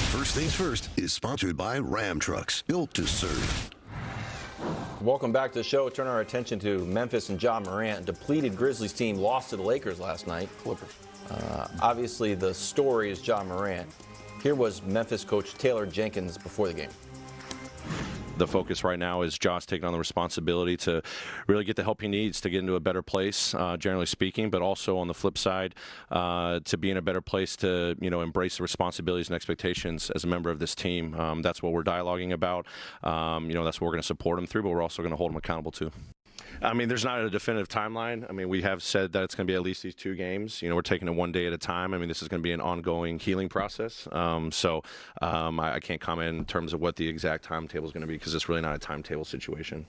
First Things First is sponsored by Ram Trucks, built to serve. Welcome back to the show. Turn our attention to Memphis and Ja Morant. Depleted Grizzlies team lost to the Lakers last night. Clippers. Obviously, the story is Ja Morant. Here was Memphis coach Taylor Jenkins before the game. The focus right now is Josh taking on the responsibility to really get the help he needs to get into a better place, generally speaking, but also on the flip side, to be in a better place to, embrace the responsibilities and expectations as a member of this team. That's what we're dialoguing about. That's what we're going to support him through, but we're also going to hold him accountable too. I mean, there's not a definitive timeline. I mean, we have said that it's going to be at least these 2 games. We're taking it one day at a time. I mean, this is going to be an ongoing healing process. I can't comment in terms of what the exact timetable is going to be because it's really not a timetable situation.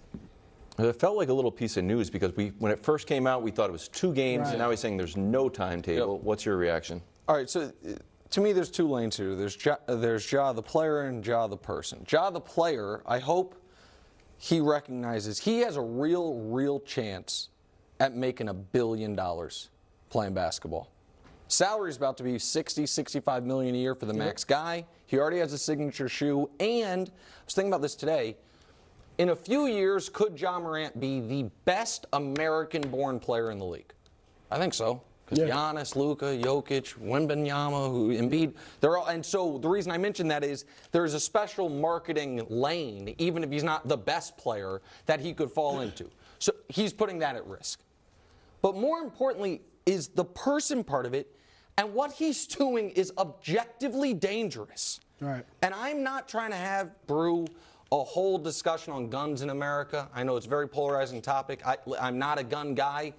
It felt like a little piece of news because when it first came out, we thought it was 2 games, right. And now he's saying there's no timetable. Yep. What's your reaction? All right, so to me, there's 2 lanes here. There's Ja the player and Ja the person. Ja the player, I hope he recognizes he has a real chance at making $1 billion playing basketball. Salary is about to be $60-65 million a year for the max guy. He already has a signature shoe. And I was thinking about this today. In a few years, could Ja Morant be the best American-born player in the league? I think so. Because Giannis, Luka, Jokic, Wembanyama, Embiid, they're all, and so the reason I mention that is there's a special marketing lane, even if he's not the best player, that he could fall into. So he's putting that at risk. But more importantly is the person part of it, and what he's doing is objectively dangerous. Right. And I'm not trying to brew a whole discussion on guns in America. I know it's a very polarizing topic. I'm not a gun guy.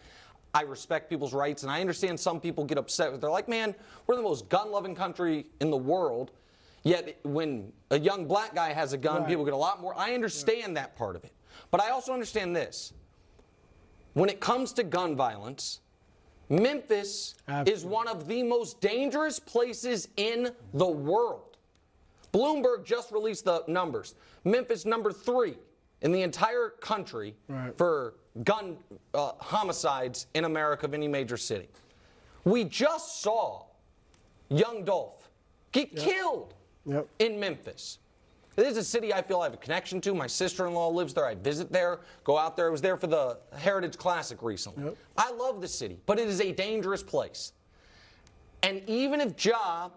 I respect people's rights, and I understand some people get upset. They're like, man, we're the most gun-loving country in the world, yet when a young black guy has a gun, people get a lot more. I understand that part of it. But I also understand this. When it comes to gun violence, Memphis is one of the most dangerous places in the world. Bloomberg just released the numbers. Memphis, number 3 in the entire country for gun homicides in America of any major city. We just saw young Dolph get killed in Memphis. This is a city I feel I have a connection to. My sister-in-law lives there. I visit there, go out there. I was there for the Heritage Classic recently. I love the city, but it is a dangerous place. And even if Ja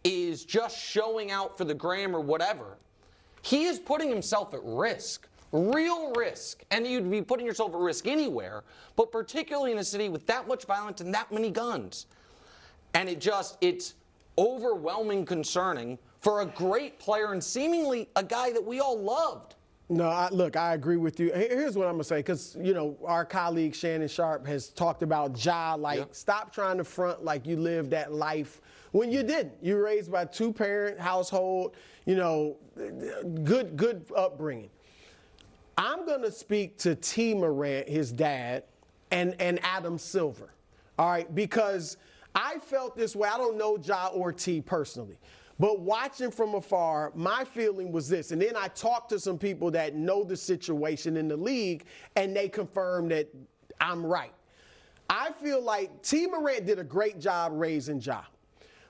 is just showing out for the gram or whatever, he is putting himself at risk. Real risk. And you'd be putting yourself at risk anywhere, but particularly in a city with that much violence and that many guns. And it's overwhelming concerning for a great player and seemingly a guy that we all loved. No, look, I agree with you. Here's what I'm going to say, because, our colleague Shannon Sharp has talked about Ja, stop trying to front like you lived that life when you didn't. You were raised by a 2-parent household, good upbringing. I'm going to speak to T. Morant, his dad, and Adam Silver, all right, because I felt this way. I don't know Ja or T personally, but watching from afar, my feeling was this. And then I talked to some people that know the situation in the league, and they confirmed that I'm right. I feel like T. Morant did a great job raising Ja.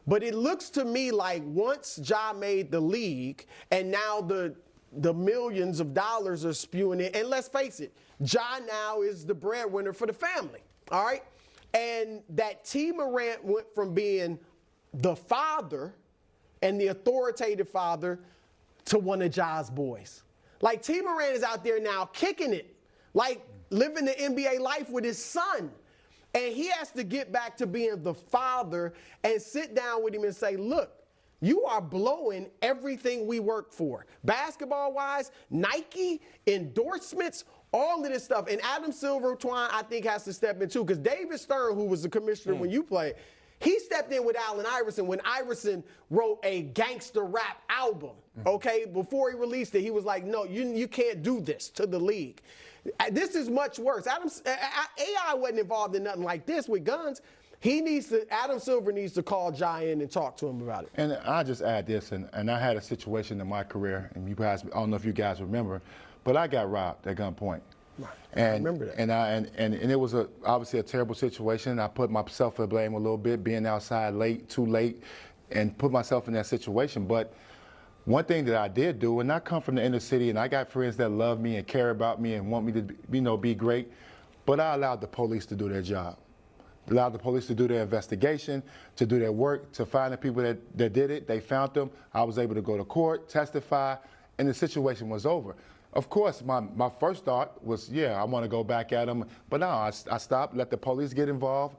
But it looks to me like once Ja made the league and now the millions of dollars are spewing in. And let's face it, Ja now is the breadwinner for the family, all right? And that T. Morant went from being the father and the authoritative father to one of Ja's boys. Like, T. Morant is out there now kicking it, like living the NBA life with his son. And he has to get back to being the father and sit down with him and say, look, you are blowing everything we work for. Basketball-wise, Nike, endorsements, all of this stuff. And Adam Silver, Twine, I think, has to step in too. Because David Stern, who was the commissioner when you played, he stepped in with Allen Iverson when Iverson wrote a gangster rap album, okay? Before he released it, he was like, no, you can't do this to the league. This is much worse. AI wasn't involved in nothing like this with guns. Adam Silver needs to call Ja in and talk to him about it. And I'll just add this, and I had a situation in my career, and you guys, I don't know if you guys remember, but I got robbed at gunpoint. Right. And, I remember that. And it was obviously a terrible situation. I put myself to blame a little bit, being outside late, too late. and put myself in that situation. But one thing that I did do, and I come from the inner city, and I got friends that love me and care about me and want me to, be great, but I allowed the police to do their job. Allowed the police to do their investigation, to do their work, to find the people that did it. They found them. I was able to go to court, testify, and the situation was over. Of course, my first thought was, yeah, I want to go back at them. But no, I stopped, let the police get involved.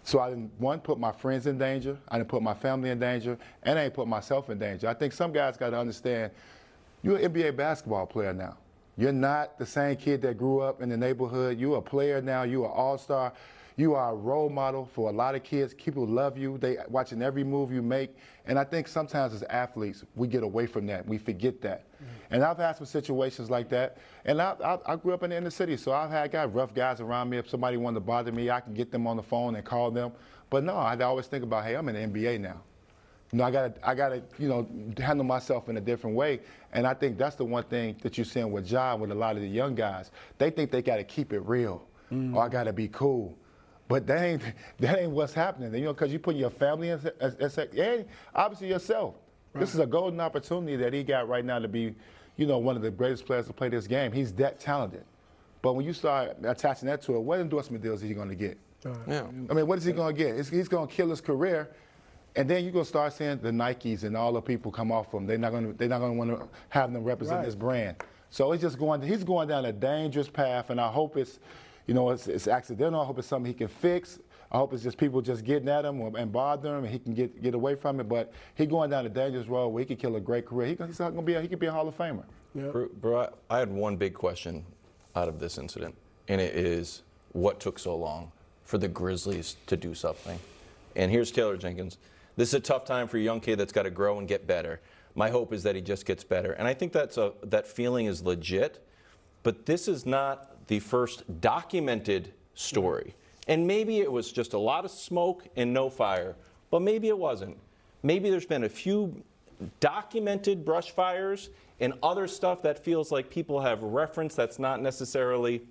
So I didn't, one, put my friends in danger. I didn't put my family in danger. And I didn't put myself in danger. I think some guys got to understand, you're an NBA basketball player now. You're not the same kid that grew up in the neighborhood. You're a player now. You're an all-star. You are a role model for a lot of kids. People love you. They watching every move you make. And I think sometimes as athletes, we get away from that. We forget that. Mm-hmm. And I've had some situations like that. And I grew up in the inner city, so I got rough guys around me. If somebody wanted to bother me, I can get them on the phone and call them. But no, I always think about, hey, I'm in the NBA now. I gotta, handle myself in a different way. And I think that's the one thing that you're seeing with Ja, with a lot of the young guys. They think they got to keep it real, or I got to be cool. But that ain't what's happening, because you're putting your family in, and obviously yourself. Right. This is a golden opportunity that he got right now to be, one of the greatest players to play this game. He's that talented. But when you start attaching that to it, what endorsement deals is he going to get? Yeah. I mean, what is he going to get? He's going to kill his career. And then you're going to start seeing the Nikes and all the people come off him. They're not going to want to have them represent his brand. So he's going down a dangerous path, and I hope it's accidental. I hope it's something he can fix. I hope it's just people just getting at him and bothering him, and he can get away from it. But he's going down a dangerous road where he could kill a great career. He could be a Hall of Famer. Yeah. Bro, I had one big question out of this incident, and it is what took so long for the Grizzlies to do something. And here's Taylor Jenkins. This is a tough time for a young kid that's got to grow and get better. My hope is that he just gets better. And I think that feeling is legit, but this is not the first documented story. And maybe it was just a lot of smoke and no fire, but maybe it wasn't. Maybe there's been a few documented brush fires and other stuff that feels like people have referenced that's not necessarily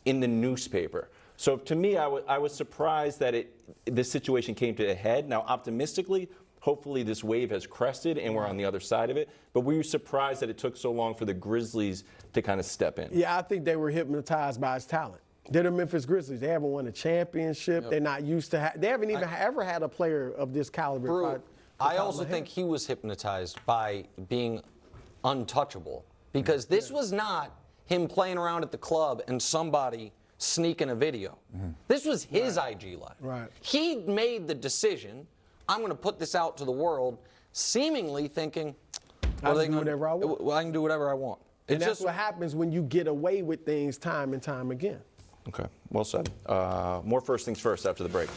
in the newspaper. So to me, I was surprised that this situation came to a head. Now, optimistically, hopefully this wave has crested and we're on the other side of it. But were you surprised that it took so long for the Grizzlies to kind of step in? Yeah, I think they were hypnotized by his talent. They're the Memphis Grizzlies. They haven't won a championship. Yep. They're not used to they haven't even ever had a player of this caliber. I also think he was hypnotized by being untouchable, because this was not him playing around at the club and somebody sneaking a video. Mm-hmm. This was his IG Live. Right. He made the decision, I'm going to put this out to the world, seemingly thinking, I can do whatever I want. Well, I can do whatever I want. And that's what happens when you get away with things time and time again. Okay, well said. More first things first after the break.